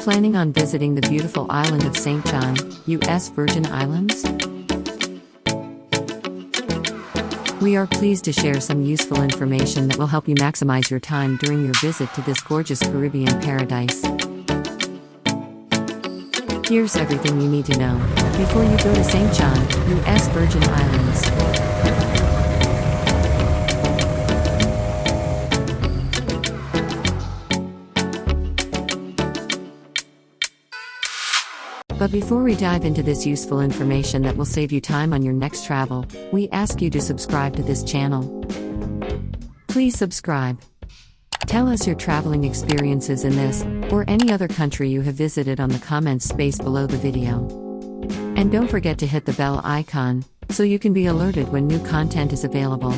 planning on visiting the beautiful island of Saint John, U.S. Virgin Islands? We are pleased to share some useful information that will help you maximize your time during your visit to this gorgeous Caribbean paradise. Here's everything you need to know before you go to Saint John, U.S. Virgin Islands. But before we dive into this useful information that will save you time on your next travel, we ask you to subscribe to this channel. Please subscribe. Tell us your traveling experiences in this, or any other country you have visited on the comments space below the video. And don't forget to hit the bell icon, so you can be alerted when new content is available.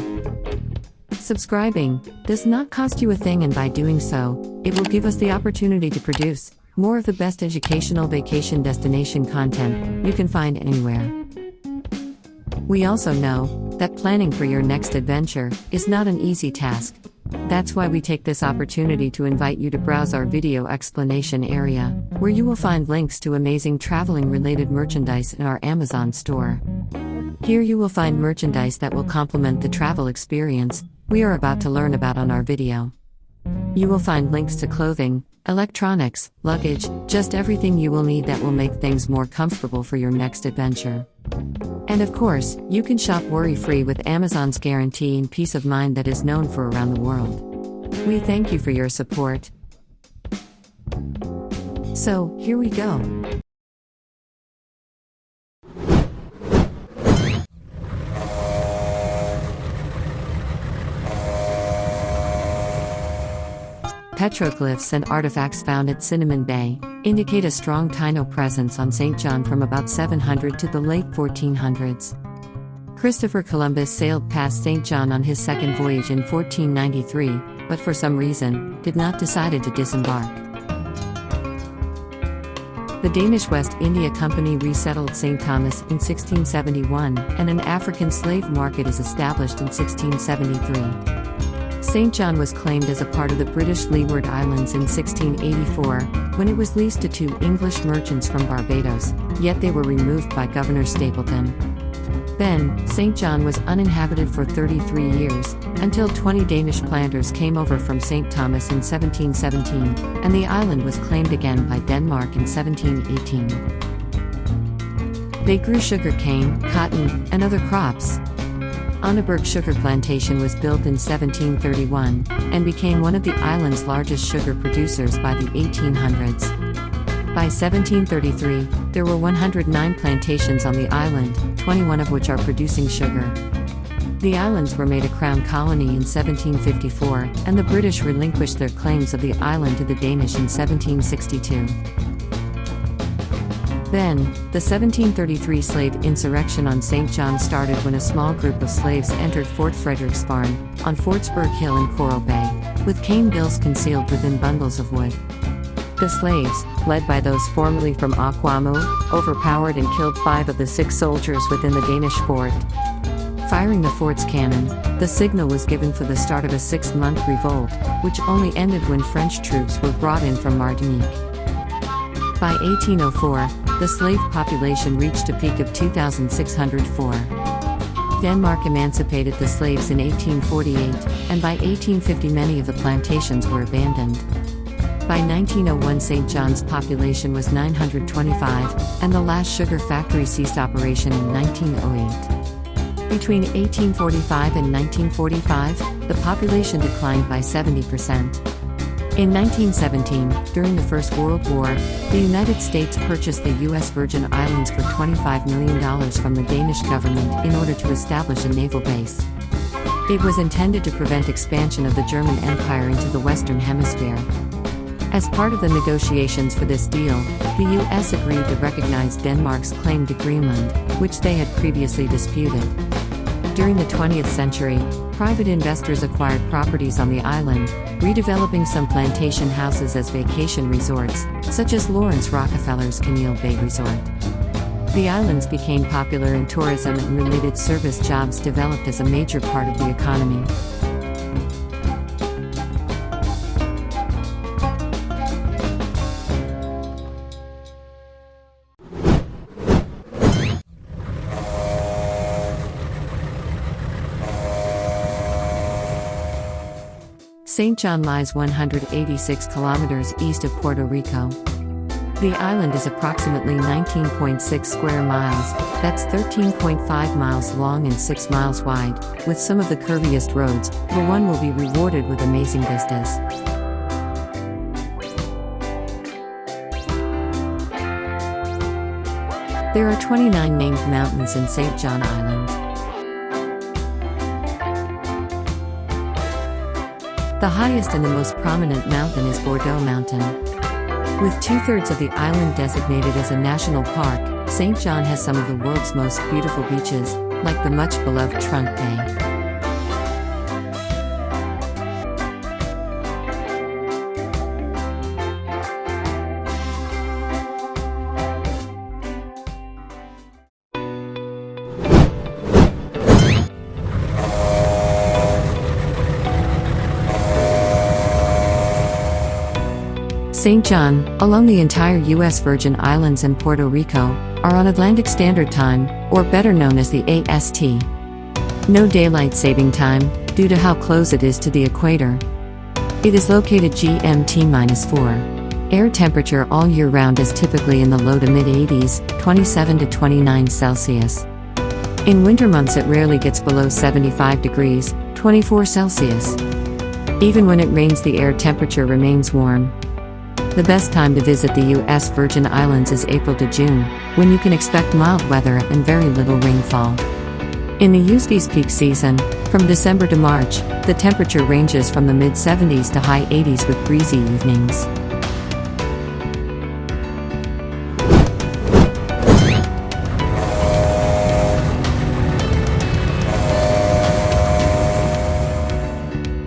Subscribing does not cost you a thing, and by doing so, it will give us the opportunity to produce more of the best educational vacation destination content you can find anywhere. We also know that planning for your next adventure is not an easy task. That's why we take this opportunity to invite you to browse our video explanation area, where you will find links to amazing traveling-related merchandise in our Amazon store. Here you will find merchandise that will complement the travel experience we are about to learn about on our video. You will find links to clothing, electronics, luggage, just everything you will need that will make things more comfortable for your next adventure. And of course, you can shop worry-free with Amazon's guarantee and peace of mind that is known for around the world. We thank you for your support. So, here we go. Petroglyphs and artifacts found at Cinnamon Bay indicate a strong Taino presence on Saint John from about 700 to the late 1400s. Christopher Columbus sailed past Saint John on his second voyage in 1493, but for some reason, did not decide to disembark. The Danish West India Company resettled St. Thomas in 1671, and an African slave market is established in 1673. Saint John was claimed as a part of the British Leeward Islands in 1684, when it was leased to two English merchants from Barbados, yet they were removed by Governor Stapleton. Then, Saint John was uninhabited for 33 years, until 20 Danish planters came over from St. Thomas in 1717, and the island was claimed again by Denmark in 1718. They grew sugar cane, cotton, and other crops. Annaberg sugar plantation was built in 1731, and became one of the island's largest sugar producers by the 1800s. By 1733, there were 109 plantations on the island, 21 of which are producing sugar. The islands were made a crown colony in 1754, and the British relinquished their claims of the island to the Danish in 1762. Then, the 1733 slave insurrection on St. John started when a small group of slaves entered Fort Frederiksborg, on Fortsburg Hill in Coral Bay, with cane bills concealed within bundles of wood. The slaves, led by those formerly from Aquamu, overpowered and killed 5 of the 6 soldiers within the Danish fort. Firing the fort's cannon, the signal was given for the start of a 6-month revolt, which only ended when French troops were brought in from Martinique. By 1804, the slave population reached a peak of 2,604. Denmark emancipated the slaves in 1848, and by 1850 many of the plantations were abandoned. By 1901 St. John's population was 925, and the last sugar factory ceased operation in 1908. Between 1845 and 1945, the population declined by 70%. In 1917, during the First World War, the United States purchased the U.S. Virgin Islands for $25 million from the Danish government in order to establish a naval base. It was intended to prevent expansion of the German Empire into the Western Hemisphere. As part of the negotiations for this deal, the U.S. agreed to recognize Denmark's claim to Greenland, which they had previously disputed. During the 20th century, private investors acquired properties on the island, redeveloping some plantation houses as vacation resorts, such as Lawrence Rockefeller's Camille Bay Resort. The islands became popular in tourism, and related service jobs developed as a major part of the economy. Saint John lies 186 kilometers east of Puerto Rico. The island is approximately 19.6 square miles, that's 13.5 miles long and 6 miles wide, with some of the curviest roads, but one will be rewarded with amazing vistas. There are 29 named mountains in Saint John Island. The highest and the most prominent mountain is Bordeaux Mountain. With 2/3 of the island designated as a national park, Saint John has some of the world's most beautiful beaches, like the much-beloved Trunk Bay. Saint John, along the entire U.S. Virgin Islands and Puerto Rico, are on Atlantic Standard Time, or better known as the AST. No daylight saving time, due to how close it is to the equator. It is located GMT-4. Air temperature all year round is typically in the low to mid-80s, 27 to 29 Celsius. In winter months it rarely gets below 75 degrees, 24 Celsius. Even when it rains the air temperature remains warm. The best time to visit the U.S. Virgin Islands is April to June, when you can expect mild weather and very little rainfall. In the USVI's peak season, from December to March, the temperature ranges from the mid-70s to high 80s with breezy evenings.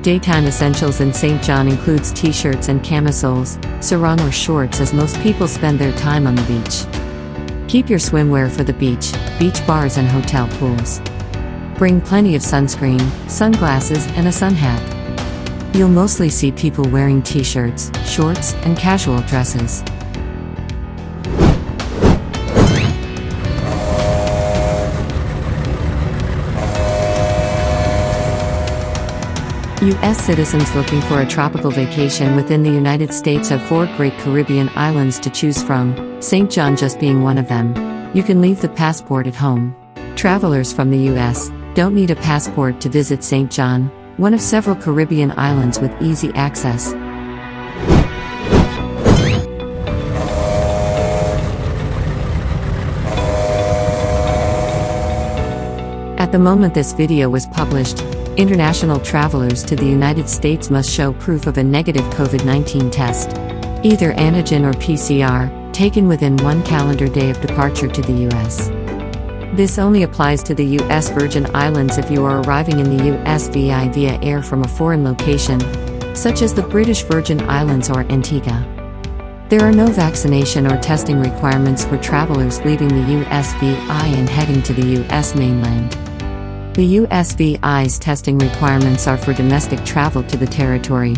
Daytime essentials in Saint John includes t-shirts and camisoles, sarong or shorts as most people spend their time on the beach. Keep your swimwear for the beach bars and hotel pools. Bring plenty of sunscreen, sunglasses and a sun hat. You'll mostly see people wearing t-shirts, shorts and casual dresses. U.S. citizens looking for a tropical vacation within the United States have 4 great Caribbean islands to choose from, Saint John just being one of them. You can leave the passport at home. Travelers from the U.S. don't need a passport to visit Saint John, one of several Caribbean islands with easy access. At the moment this video was published, international travelers to the United States must show proof of a negative COVID-19 test, either antigen or PCR, taken within 1 calendar day of departure to the U.S. This only applies to the U.S. Virgin Islands if you are arriving in the USVI via air from a foreign location, such as the British Virgin Islands or Antigua. There are no vaccination or testing requirements for travelers leaving the USVI and heading to the U.S. mainland. The USVI's testing requirements are for domestic travel to the territory,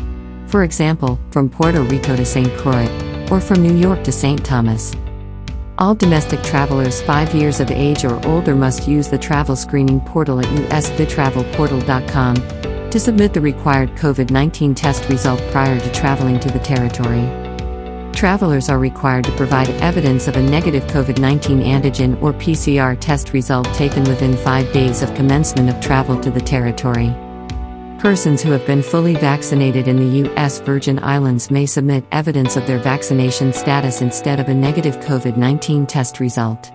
for example, from Puerto Rico to St. Croix, or from New York to St. Thomas. All domestic travelers 5 years of age or older must use the travel screening portal at usvitravelportal.com to submit the required COVID-19 test result prior to traveling to the territory. Travelers are required to provide evidence of a negative COVID-19 antigen or PCR test result taken within 5 days of commencement of travel to the territory. Persons who have been fully vaccinated in the U.S. Virgin Islands may submit evidence of their vaccination status instead of a negative COVID-19 test result.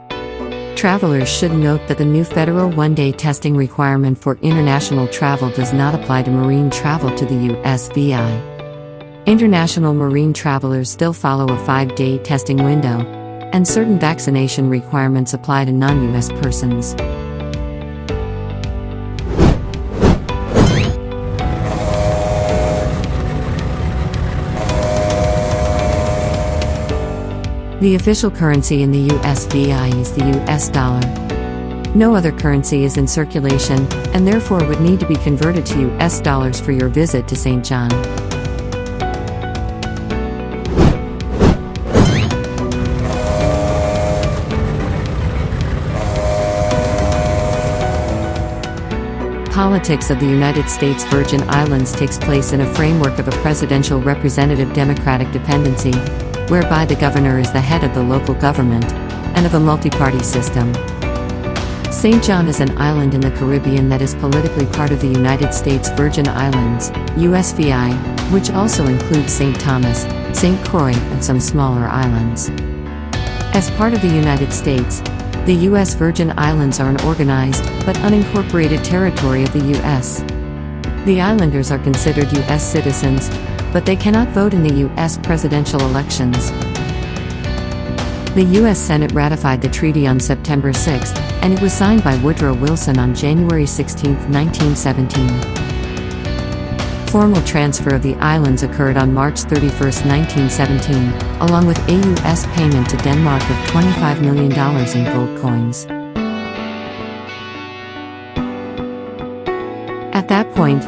Travelers should note that the new federal 1-day testing requirement for international travel does not apply to marine travel to the USVI. International marine travelers still follow a 5-day testing window, and certain vaccination requirements apply to non-U.S. persons. The official currency in the USVI is the US dollar. No other currency is in circulation, and therefore would need to be converted to US dollars for your visit to Saint John. politics of the United States Virgin Islands takes place in a framework of a presidential representative democratic dependency, whereby the governor is the head of the local government, and of a multi-party system. Saint John is an island in the Caribbean that is politically part of the United States Virgin Islands, USVI, which also includes St. Thomas, St. Croix, and some smaller islands. As part of the United States, the U.S. Virgin Islands are an organized, but unincorporated territory of the U.S. The islanders are considered U.S. citizens, but they cannot vote in the U.S. presidential elections. The U.S. Senate ratified the treaty on September 6, and it was signed by Woodrow Wilson on January 16, 1917. Formal transfer of the islands occurred on March 31, 1917, along with a U.S. payment to Denmark of $25 million in gold coins. At that point,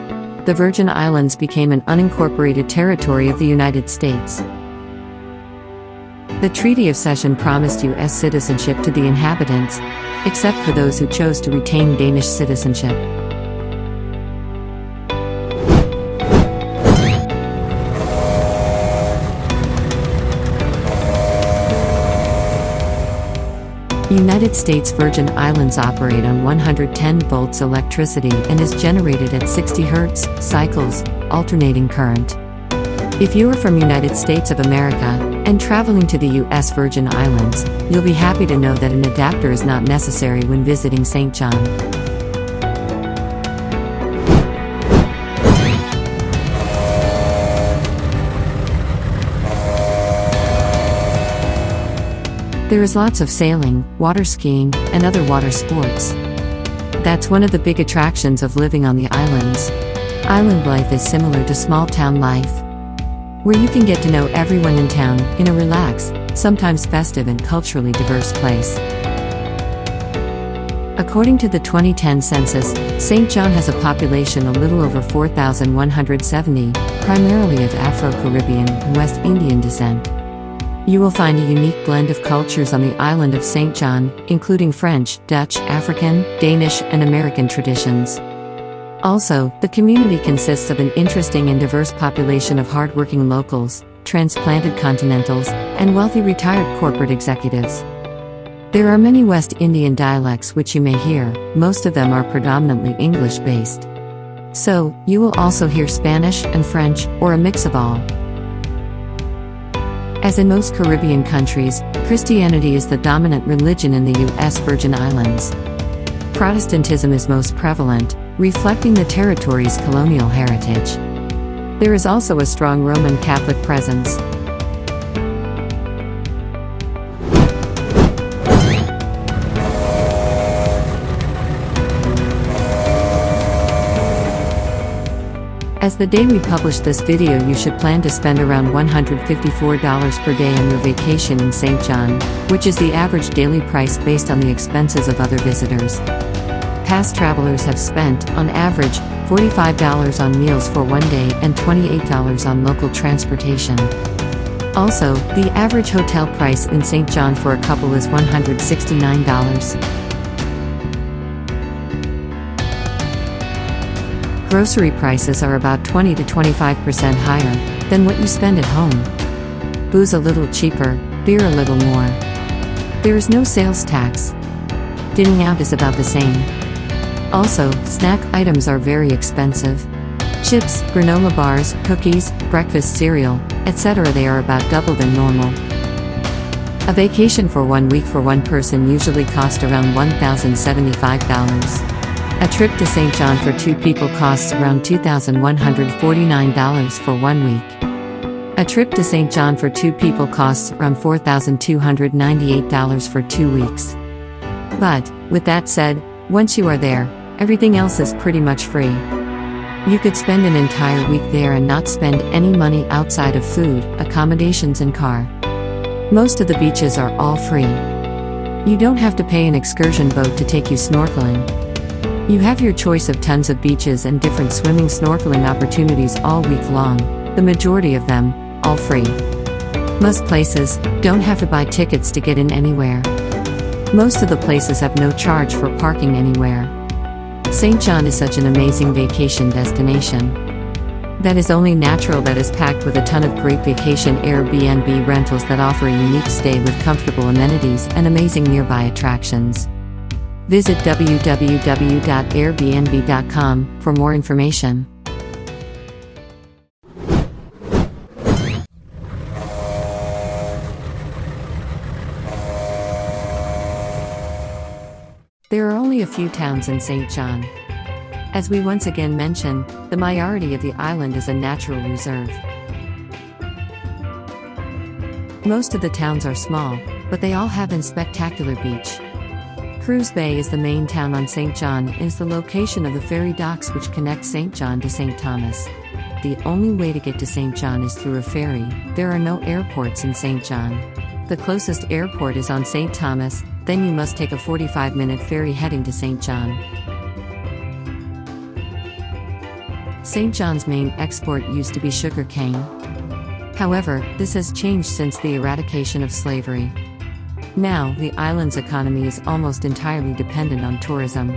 the Virgin Islands became an unincorporated territory of the United States. The Treaty of Cession promised U.S. citizenship to the inhabitants, except for those who chose to retain Danish citizenship. United States Virgin Islands operate on 110 volts electricity and is generated at 60 Hz cycles, alternating current. If you are from United States of America and traveling to the U.S. Virgin Islands, you'll be happy to know that an adapter is not necessary when visiting Saint John. There is lots of sailing, water skiing, and other water sports. That's one of the big attractions of living on the islands. Island life is similar to small-town life, where you can get to know everyone in town in a relaxed, sometimes festive and culturally diverse place. According to the 2010 census, Saint John has a population a little over 4,170, primarily of Afro-Caribbean and West Indian descent. You will find a unique blend of cultures on the island of Saint John, including French, Dutch, African, Danish, and American traditions. Also, the community consists of an interesting and diverse population of hardworking locals, transplanted continentals, and wealthy retired corporate executives. There are many West Indian dialects which you may hear, most of them are predominantly English-based. So, you will also hear Spanish and French, or a mix of all. As in most Caribbean countries, Christianity is the dominant religion in the U.S. Virgin Islands. Protestantism is most prevalent, reflecting the territory's colonial heritage. There is also a strong Roman Catholic presence. As the day we publish this video, you should plan to spend around $154 per day on your vacation in Saint John, which is the average daily price based on the expenses of other visitors. Past travelers have spent, on average, $45 on meals for one day and $28 on local transportation. Also, the average hotel price in Saint John for a couple is $169. Grocery prices are about 20 to 25% higher than what you spend at home. Booze a little cheaper, beer a little more. There is no sales tax. Dining out is about the same. Also, snack items are very expensive. Chips, granola bars, cookies, breakfast cereal, etc. they are about double than normal. A vacation for 1 week for one person usually costs around $1,075. A trip to Saint John for two people costs around $2,149 for 1 week. A trip to Saint John for two people costs around $4,298 for 2 weeks. But, with that said, once you are there, everything else is pretty much free. You could spend an entire week there and not spend any money outside of food, accommodations and car. Most of the beaches are all free. You don't have to pay an excursion boat to take you snorkeling. You have your choice of tons of beaches and different swimming snorkeling opportunities all week long, the majority of them, all free. Most places don't have to buy tickets to get in anywhere. Most of the places have no charge for parking anywhere. Saint John is such an amazing vacation destination. That is only natural, that is packed with a ton of great vacation Airbnb rentals that offer a unique stay with comfortable amenities and amazing nearby attractions. Visit www.airbnb.com for more information. There are only a few towns in Saint John. As we once again mention, the majority of the island is a natural reserve. Most of the towns are small, but they all have a spectacular beach. Reef Bay is the main town on Saint John and is the location of the ferry docks which connect Saint John to St. Thomas. The only way to get to Saint John is through a ferry. There are no airports in Saint John. The closest airport is on St. Thomas, then you must take a 45-minute ferry heading to Saint John. Saint John's main export used to be sugar cane. However, this has changed since the eradication of slavery. Now, the island's economy is almost entirely dependent on tourism.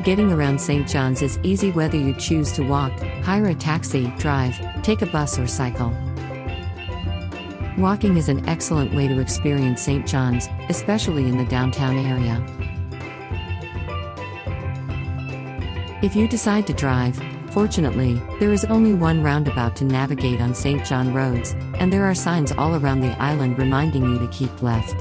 Getting around Saint John's is easy whether you choose to walk, hire a taxi, drive, take a bus or cycle. Walking is an excellent way to experience Saint John's, especially in the downtown area. If you decide to drive, fortunately, there is only one roundabout to navigate on Saint John roads, and there are signs all around the island reminding you to keep left.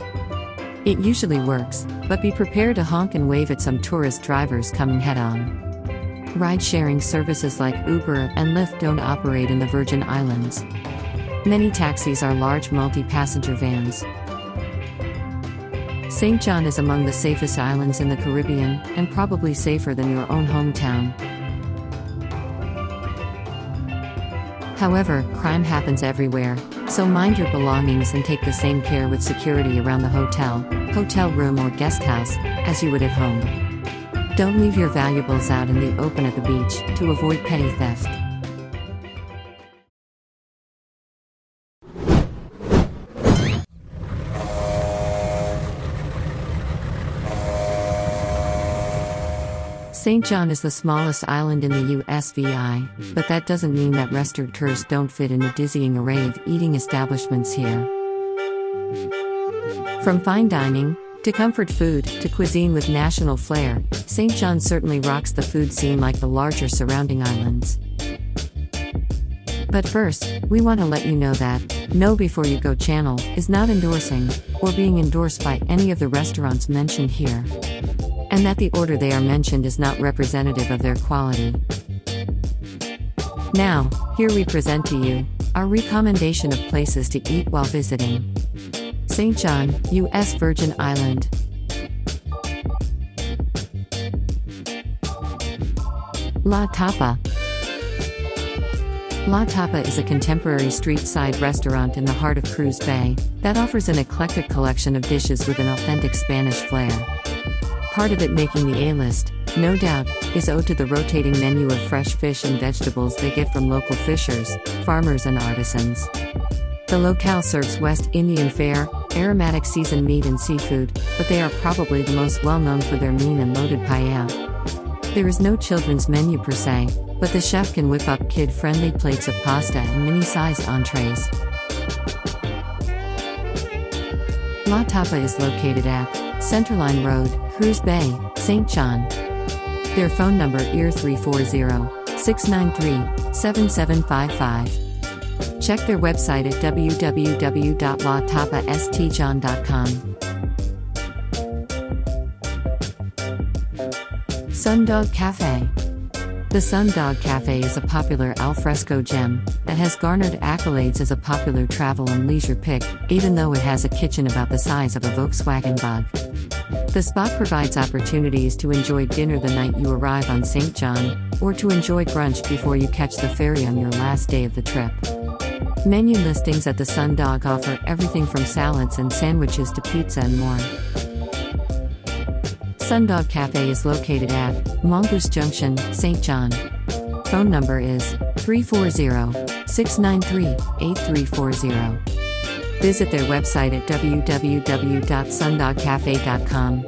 It usually works, but be prepared to honk and wave at some tourist drivers coming head-on. Ride-sharing services like Uber and Lyft don't operate in the Virgin Islands. Many taxis are large multi-passenger vans. Saint John is among the safest islands in the Caribbean, and probably safer than your own hometown. However, crime happens everywhere, so mind your belongings and take the same care with security around the hotel room or guest house, as you would at home. Don't leave your valuables out in the open at the beach, to avoid petty theft. Saint John is the smallest island in the USVI, but that doesn't mean that restaurateurs don't fit in a dizzying array of eating establishments here. From fine dining, to comfort food, to cuisine with national flair, Saint John certainly rocks the food scene like the larger surrounding islands. But first, we want to let you know that Know Before You Go channel is not endorsing, or being endorsed by any of the restaurants mentioned here. And that the order they are mentioned is not representative of their quality. Now, here we present to you our recommendation of places to eat while visiting Saint John, U.S. Virgin Island. La Tapa. La Tapa is a contemporary street-side restaurant in the heart of Reef Bay that offers an eclectic collection of dishes with an authentic Spanish flair. Part of it making the A-list, no doubt, is owed to the rotating menu of fresh fish and vegetables they get from local fishers, farmers and artisans. The locale serves West Indian fare, aromatic seasoned meat and seafood, but they are probably the most well-known for their mean and loaded paella. There is no children's menu per se, but the chef can whip up kid-friendly plates of pasta and mini-sized entrees. La Tapa is located at Centerline Road, Reef Bay, Saint John. Their phone number is 340-693-7755. Check their website at www.latapastjohn.com. Sundog Cafe. The Sundog Cafe is a popular alfresco gem that has garnered accolades as a popular travel and leisure pick, even though it has a kitchen about the size of a Volkswagen Bug. The spot provides opportunities to enjoy dinner the night you arrive on Saint John, or to enjoy brunch before you catch the ferry on your last day of the trip. Menu listings at the Sundog offer everything from salads and sandwiches to pizza and more. Sundog Cafe is located at Mongoose Junction, Saint John. Phone number is 340-693-8340. Visit their website at www.sundogcafe.com.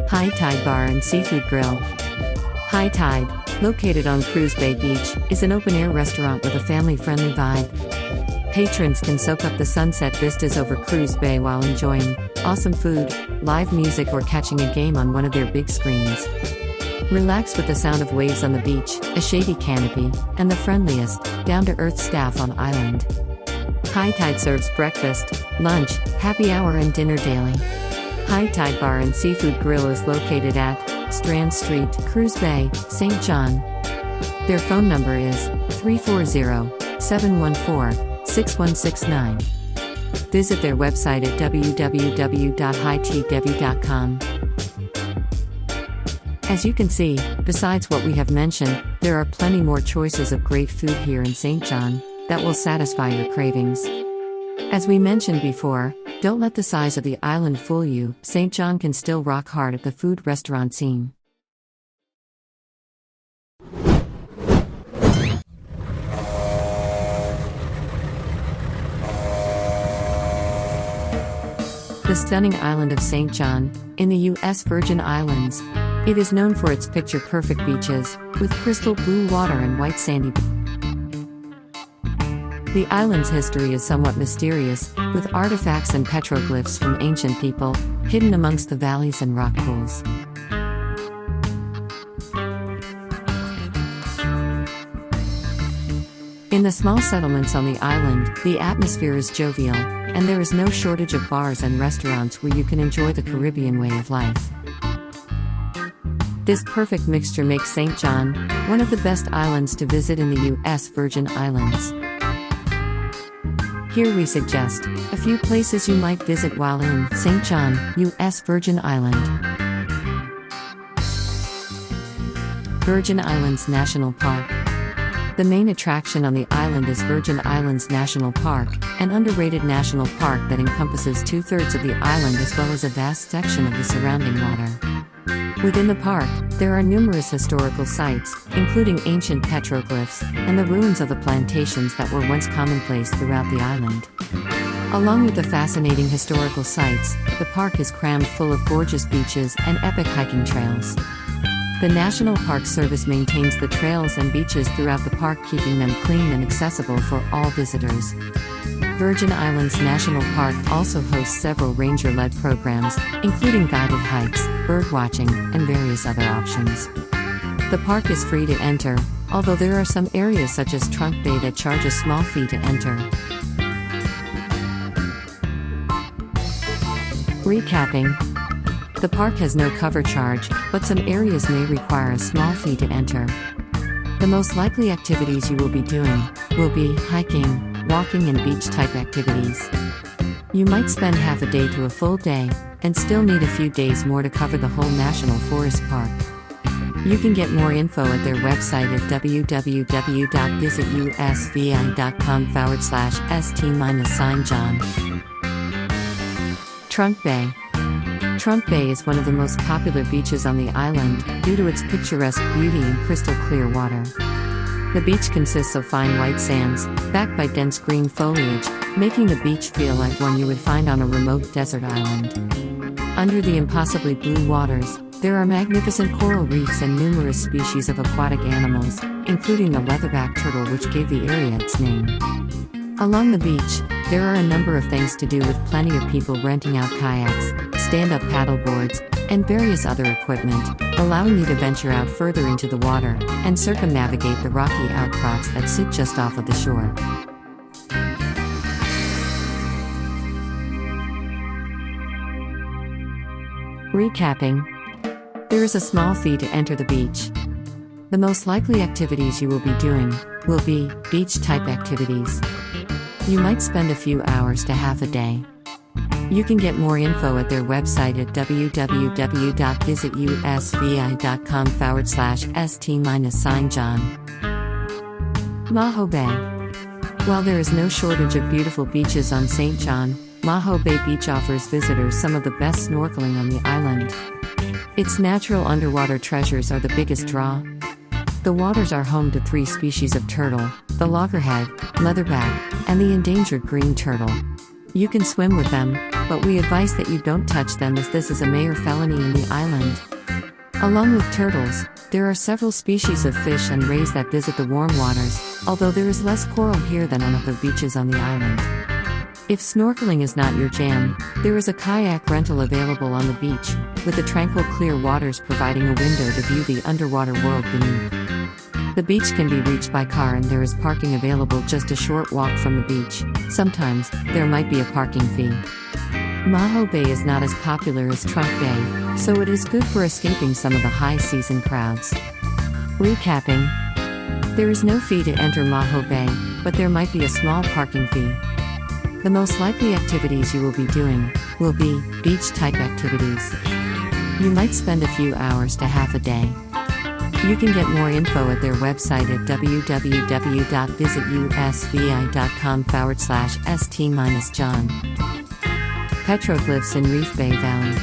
High Tide Bar and Seafood Grill. High Tide, located on Reef Bay Beach, is an open-air restaurant with a family-friendly vibe. Patrons can soak up the sunset vistas over Reef Bay while enjoying awesome food, live music, or catching a game on one of their big screens. Relax with the sound of waves on the beach, a shady canopy, and the friendliest, down-to-earth staff on island. High Tide serves breakfast, lunch, happy hour, and dinner daily. High Tide Bar and Seafood Grill is located at Strand Street, Reef Bay, Saint John. Their phone number is 340-714-6169. Visit their website at www.hightdew.com. As you can see, besides what we have mentioned, there are plenty more choices of great food here in Saint John that will satisfy your cravings. As we mentioned before, don't let the size of the island fool you. Saint John can still rock hard at the food restaurant scene. The stunning island of Saint John, in the U.S. Virgin Islands. It is known for its picture-perfect beaches, with crystal blue water and white sandy beaches. The island's history is somewhat mysterious, with artifacts and petroglyphs from ancient people, hidden amongst the valleys and rock pools. In the small settlements on the island, the atmosphere is jovial, and there is no shortage of bars and restaurants where you can enjoy the Caribbean way of life. This perfect mixture makes Saint John one of the best islands to visit in the U.S. Virgin Islands. Here we suggest a few places you might visit while in Saint John, U.S. Virgin Island. Virgin Islands National Park. The main attraction on the island is Virgin Islands National Park, an underrated national park that encompasses 2/3 of the island as well as a vast section of the surrounding water. Within the park, there are numerous historical sites, including ancient petroglyphs, and the ruins of the plantations that were once commonplace throughout the island. Along with the fascinating historical sites, the park is crammed full of gorgeous beaches and epic hiking trails. The National Park Service maintains the trails and beaches throughout the park, keeping them clean and accessible for all visitors. Virgin Islands National Park also hosts several ranger-led programs, including guided hikes, bird watching, and various other options. The park is free to enter, although there are some areas such as Trunk Bay that charge a small fee to enter. Recapping. The park has no cover charge, but some areas may require a small fee to enter. The most likely activities you will be doing will be hiking, walking, and beach-type activities. You might spend half a day to a full day, and still need a few days more to cover the whole National Forest Park. You can get more info at their website at www.visitusvi.com/st-Saint John. Trunk Bay. Trunk Bay is one of the most popular beaches on the island, due to its picturesque beauty and crystal clear water. The beach consists of fine white sands, backed by dense green foliage, making the beach feel like one you would find on a remote desert island. Under the impossibly blue waters, there are magnificent coral reefs and numerous species of aquatic animals, including the leatherback turtle, which gave the area its name. Along the beach, there are a number of things to do, with plenty of people renting out kayaks, stand-up paddleboards, and various other equipment, allowing you to venture out further into the water and circumnavigate the rocky outcrops that sit just off of the shore. Recapping. There is a small fee to enter the beach. The most likely activities you will be doing will be beach-type activities. You might spend a few hours to half a day. You can get more info at their website at www.visitusvi.com/st-Saint John. Maho Bay. While there is no shortage of beautiful beaches on Saint John, Maho Bay Beach offers visitors some of the best snorkeling on the island. Its natural underwater treasures are the biggest draw. The waters are home to 3 species of turtle: the loggerhead, leatherback, and the endangered green turtle. You can swim with them, but we advise that you don't touch them as this is a major felony in the island. Along with turtles, there are several species of fish and rays that visit the warm waters, although there is less coral here than on other beaches on the island. If snorkeling is not your jam, there is a kayak rental available on the beach, with the tranquil clear waters providing a window to view the underwater world beneath. The beach can be reached by car and there is parking available just a short walk from the beach. Sometimes, there might be a parking fee. Maho Bay is not as popular as Trunk Bay, so it is good for escaping some of the high-season crowds. Recapping. There is no fee to enter Maho Bay, but there might be a small parking fee. The most likely activities you will be doing will be beach-type activities. You might spend a few hours to half a day. You can get more info at their website at www.visitusvi.com/st-john. Petroglyphs in Reef Bay Valley.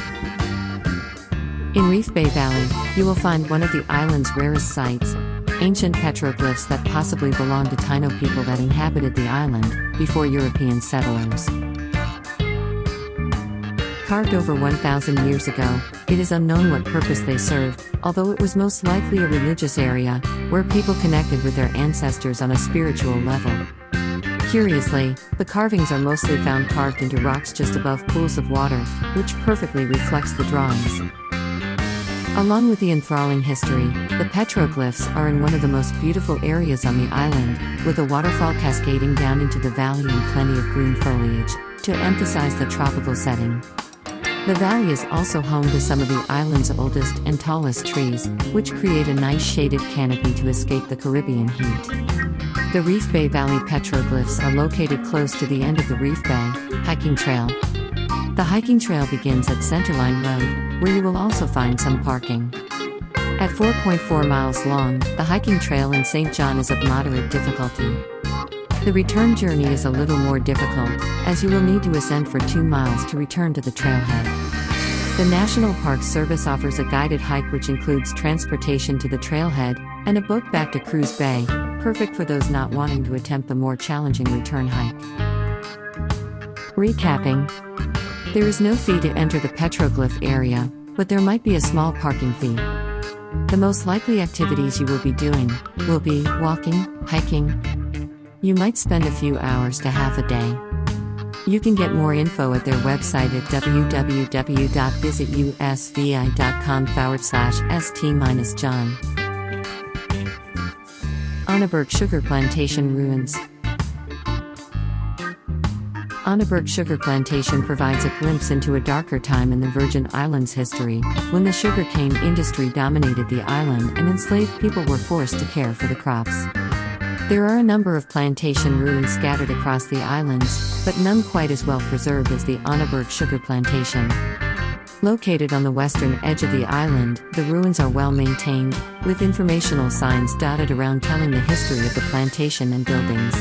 In Reef Bay Valley, you will find one of the island's rarest sites, ancient petroglyphs that possibly belong to Taino people that inhabited the island before European settlers. Carved over 1,000 years ago, it is unknown what purpose they served, although it was most likely a religious area, where people connected with their ancestors on a spiritual level. Curiously, the carvings are mostly found carved into rocks just above pools of water, which perfectly reflects the drawings. Along with the enthralling history, the petroglyphs are in one of the most beautiful areas on the island, with a waterfall cascading down into the valley and plenty of green foliage, to emphasize the tropical setting. The valley is also home to some of the island's oldest and tallest trees, which create a nice shaded canopy to escape the Caribbean heat. The Reef Bay Valley petroglyphs are located close to the end of the Reef Bay hiking trail. The hiking trail begins at Centerline Road, where you will also find some parking. At 4.4 miles long, the hiking trail in Saint John is of moderate difficulty. The return journey is a little more difficult, as you will need to ascend for 2 miles to return to the trailhead. The National Park Service offers a guided hike which includes transportation to the trailhead, and a boat back to Cruise Bay, perfect for those not wanting to attempt the more challenging return hike. Recapping. There is no fee to enter the petroglyph area, but there might be a small parking fee. The most likely activities you will be doing will be walking, hiking. You might spend a few hours to half a day. You can get more info at their website at www.visitusvi.com/st-john. Annaberg Sugar Plantation Ruins. Annaberg Sugar Plantation provides a glimpse into a darker time in the Virgin Islands history, when the sugarcane industry dominated the island and enslaved people were forced to care for the crops. There are a number of plantation ruins scattered across the islands, but none quite as well preserved as the Annaberg Sugar Plantation. Located on the western edge of the island, the ruins are well maintained, with informational signs dotted around telling the history of the plantation and buildings.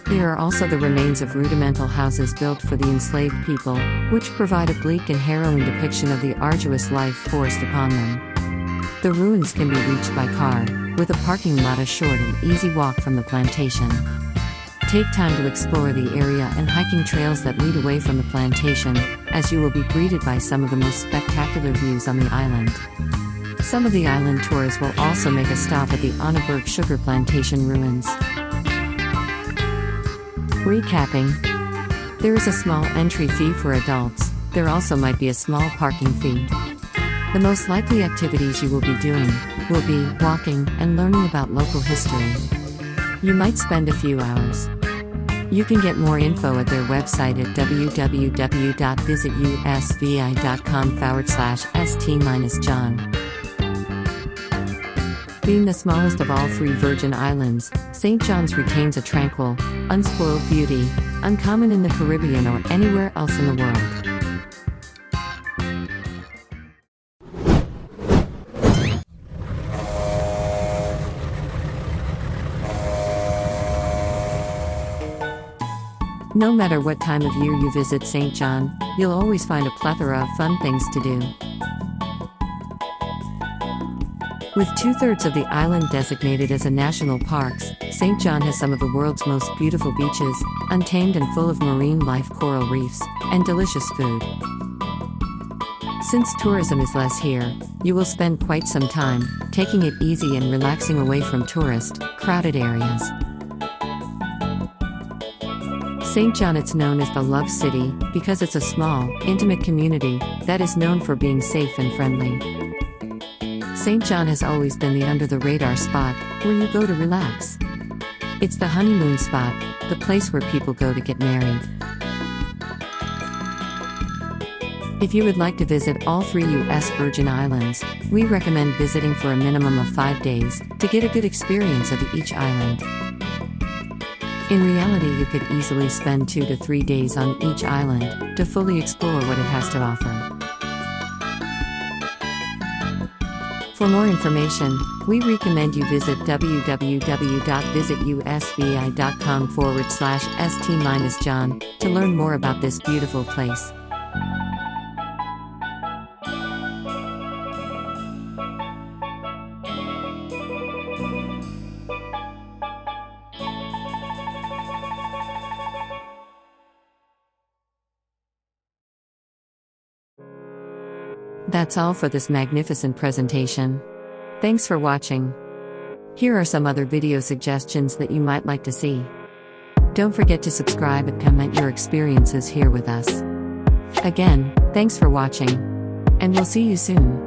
There are also the remains of rudimental houses built for the enslaved people, which provide a bleak and harrowing depiction of the arduous life forced upon them. The ruins can be reached by car, with a parking lot a short and easy walk from the plantation. Take time to explore the area and hiking trails that lead away from the plantation, as you will be greeted by some of the most spectacular views on the island. Some of the island tours will also make a stop at the Annaberg Sugar Plantation ruins. Recapping. There is a small entry fee for adults. There also might be a small parking fee. The most likely activities you will be doing will be walking and learning about local history. You might spend a few hours. You can get more info at their website at www.visitusvi.com/st-john. Being the smallest of all 3 Virgin Islands, St. John's retains a tranquil, unspoiled beauty, uncommon in the Caribbean or anywhere else in the world. No matter what time of year you visit St. John, you'll always find a plethora of fun things to do. With 2/3 of the island designated as a national parks, Saint John has some of the world's most beautiful beaches, untamed and full of marine life, coral reefs, and delicious food. Since tourism is less here, you will spend quite some time taking it easy and relaxing away from tourist, crowded areas. Saint John is known as the Love City because it's a small, intimate community that is known for being safe and friendly. Saint John has always been the under-the-radar spot where you go to relax. It's the honeymoon spot, the place where people go to get married. If you would like to visit all 3 U.S. Virgin Islands, we recommend visiting for a minimum of 5 days to get a good experience of each island. In reality, you could easily spend 2 to 3 days on each island to fully explore what it has to offer. For more information, we recommend you visit www.visitusvi.com/st-john to learn more about this beautiful place. That's all for this magnificent presentation. Thanks for watching. Here are some other video suggestions that you might like to see. Don't forget to subscribe and comment your experiences here with us. Again, thanks for watching. And we'll see you soon.